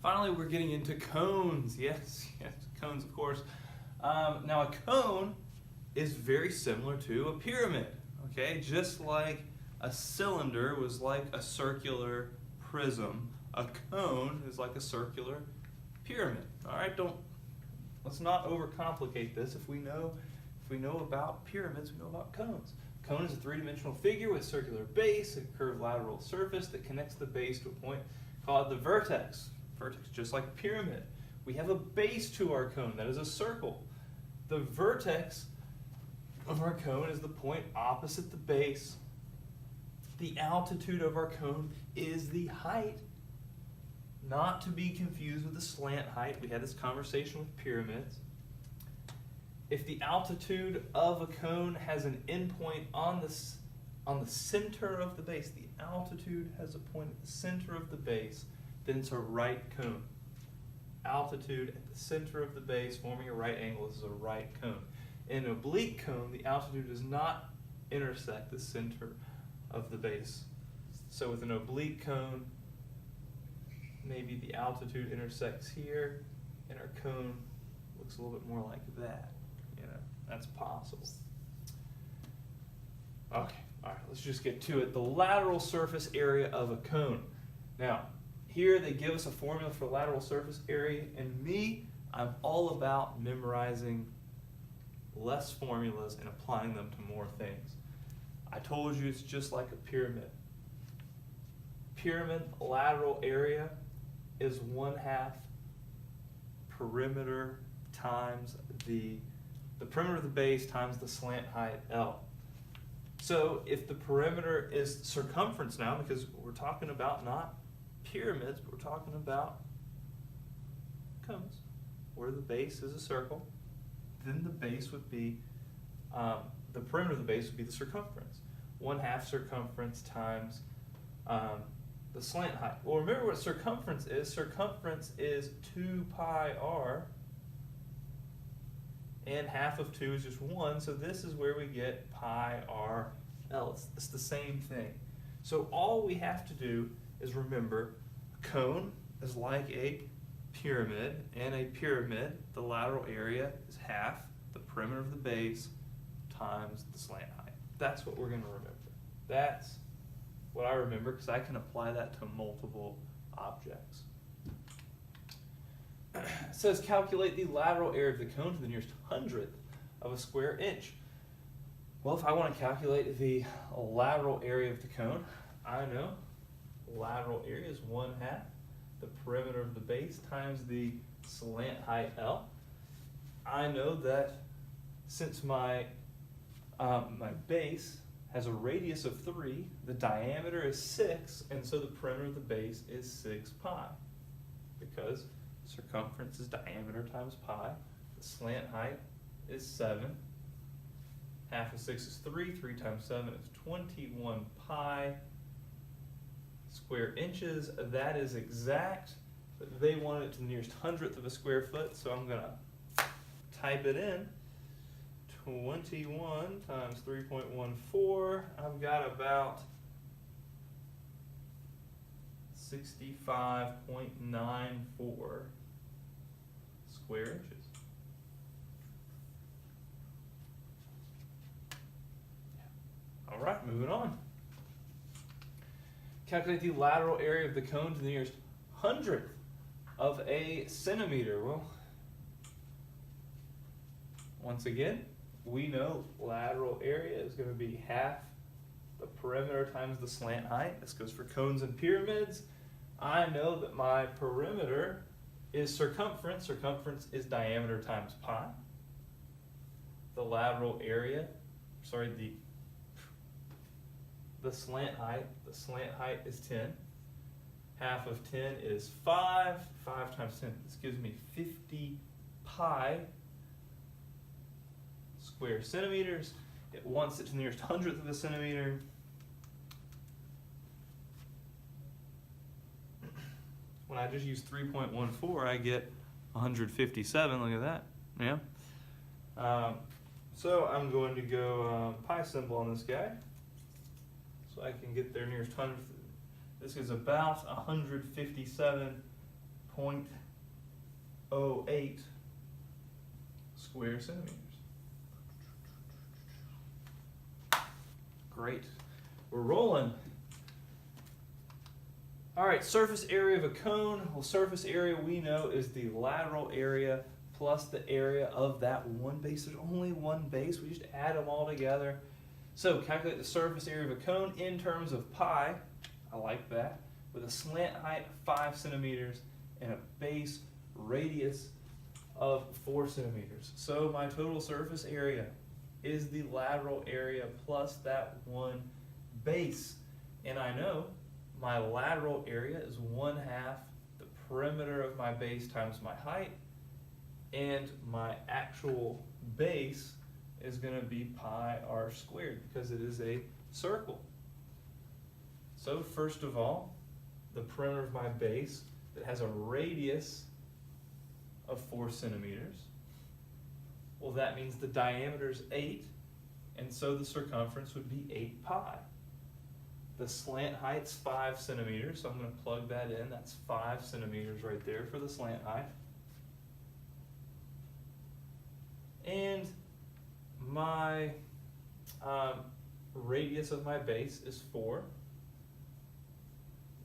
Finally, we're getting into cones. Yes, cones, of course. Now, a cone is very similar to a pyramid, okay? Just like a cylinder was like a circular prism, a cone is like a circular pyramid. All right, let's not overcomplicate this. If we know about pyramids, we know about cones. Cone is a three-dimensional figure with a circular base, a curved lateral surface that connects the base to a point called the vertex. Vertex, just like a pyramid. We have a base to our cone, that is a circle. The vertex of our cone is the point opposite the base. The altitude of our cone is the height, not to be confused with the slant height. We had this conversation with pyramids. If the altitude of a cone has an endpoint on the center of the base, the altitude has a point at the center of the base, then it's a right cone. Altitude at the center of the base forming a right angle, this is a right cone. In an oblique cone, the altitude does not intersect the center of the base. So with an oblique cone, maybe the altitude intersects here, and our cone looks a little bit more like that. That's possible. Okay, all right, let's just get to it. The lateral surface area of a cone. Now, here they give us a formula for lateral surface area, and I'm all about memorizing less formulas and applying them to more things. I told you it's just like a pyramid. Pyramid lateral area is 1/2 perimeter times the perimeter of the base times the slant height L. So if the perimeter is circumference now, because we're talking about not pyramids, but we're talking about cones, where the base is a circle, then the base would be, the perimeter of the base would be the circumference. 1/2 circumference times the slant height. Well, remember what circumference is. Circumference is 2 pi r, and 1/2 of 2 is just 1, so this is where we get pi r L. It's the same thing. So all we have to do is remember, a cone is like a pyramid, and a pyramid, the lateral area is 1/2 the perimeter of the base times the slant height. That's what we're going to remember. That's what I remember, because I can apply that to multiple objects. It says calculate the lateral area of the cone to the nearest hundredth of a square inch. Well, if I want to calculate the lateral area of the cone, I know lateral area is 1/2 the perimeter of the base times the slant height L. I know that since my base has a radius of 3, the diameter is 6, and so the perimeter of the base is 6 pi, because circumference is diameter times pi. The slant height is 7. 1/2 of 6 is 3. 3 times 7 is 21 pi square inches. That is exact, but they wanted it to the nearest hundredth of a square foot, so I'm going to type it in. 21 times 3.14. I've got about 65.94 square inches. All right, moving on. Calculate the lateral area of the cone to the nearest hundredth of a centimeter. Well, once again, we know lateral area is going to be 1/2 the perimeter times the slant height. This goes for cones and pyramids. I know that my perimeter is circumference. Circumference is diameter times pi. The lateral area, the slant height is 10. 1/2 of 10 is 5. 5 times 10, this gives me 50 pi square centimeters. It wants it to the nearest hundredth of a centimeter. When I just use 3.14, I get 157. Look at that. Yeah. So I'm going to go pi symbol on this guy, so I can get their nearest hundredth. This is about 157 0.08 square centimeters. Great. We're rolling. All right, surface area of a cone. Well, surface area we know is the lateral area plus the area of that one base. There's only one base. We just add them all together. So calculate the surface area of a cone in terms of pi. I like that. With a slant height of 5 centimeters and a base radius of 4 centimeters. So my total surface area is the lateral area plus that one base. And I know my lateral area is 1/2 the perimeter of my base times my height, and my actual base is going to be pi r squared because it is a circle. So first of all, the perimeter of my base that has a radius of 4 centimeters, well, that means the diameter is 8, and so the circumference would be 8 pi. The slant height's 5 centimeters, so I'm going to plug that in. That's 5 centimeters right there for the slant height. And my radius of my base is 4.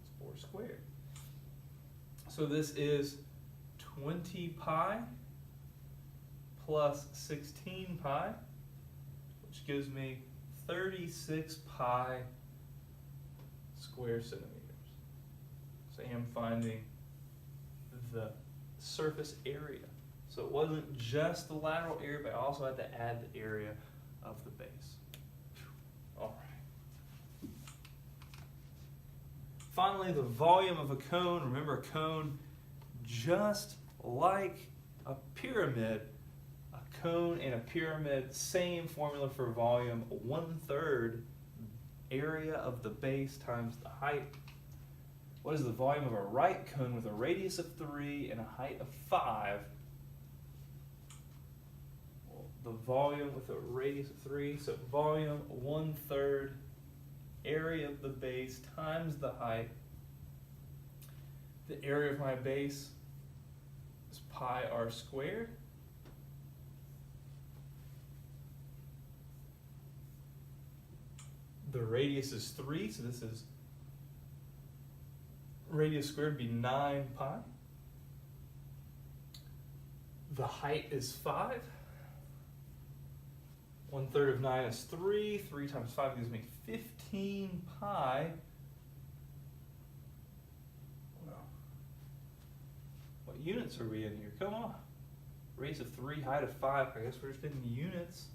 It's 4 squared. So this is 20 pi plus 16 pi, which gives me 36 pi square centimeters. So I am finding the surface area. So it wasn't just the lateral area, but I also had to add the area of the base. All right. Finally, the volume of a cone. Remember, a cone, just like a pyramid, a cone and a pyramid, same formula for volume, 1/3 area of the base times the height. What is the volume of a right cone with a radius of 3 and a height of 5? Well, the volume with a radius of 3, so volume 1/3 area of the base times the height. The area of my base is pi r squared. The radius is 3, so this is radius squared would be 9 pi. The height is 5. 1/3 of 9 is 3. 3 times 5 gives me 15 pi. Well, what units are we in here? Come on. Radius of 3, height of 5. I guess we're just in units.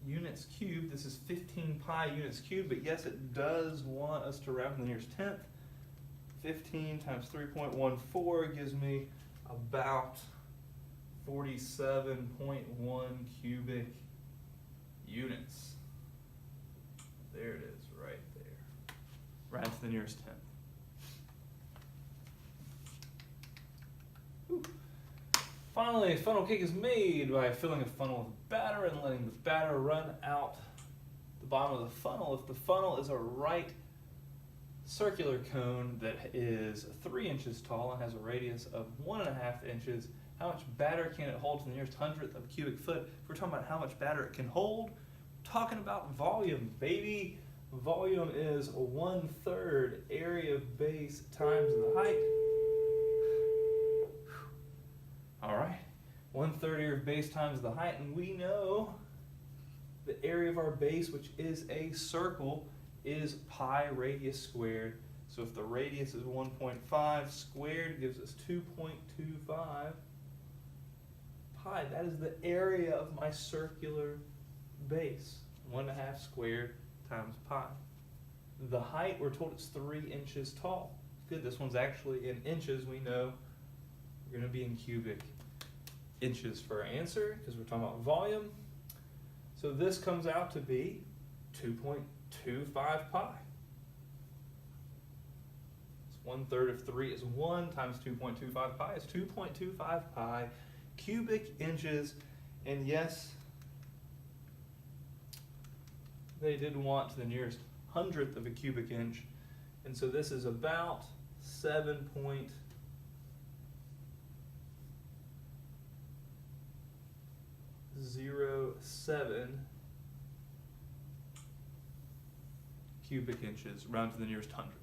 Units cubed. This is 15 pi units cubed, but yes, it does want us to round to the nearest tenth. 15 times 3.14 gives me about 47.1 cubic units. There it is, right there. Round to the nearest tenth. Ooh. Finally, a funnel cake is made by filling a funnel with batter and letting the batter run out the bottom of the funnel. If the funnel is a right circular cone that is 3 inches tall and has a radius of 1.5 inches, how much batter can it hold to the nearest 100th of a cubic foot? If we're talking about how much batter it can hold, we're talking about volume, baby. Volume is 1/3 area of base times the height. All right, 1/3 area of base times the height, and we know the area of our base, which is a circle, is pi radius squared. So if the radius is 1.5 squared gives us 2.25 pi. That is the area of my circular base, 1.5 squared times pi. The height, we're told it's 3 inches tall. Good, this one's actually in inches. We know we're going to be in cubic inches for our answer because we're talking about volume. So this comes out to be 2.25 pi. It's 1/3 of 3 is 1 times 2.25 pi is 2.25 pi cubic inches. And yes, they did want to the nearest 100th of a cubic inch. And so this is about 7.6 G77 cubic inches, round to the nearest hundredth.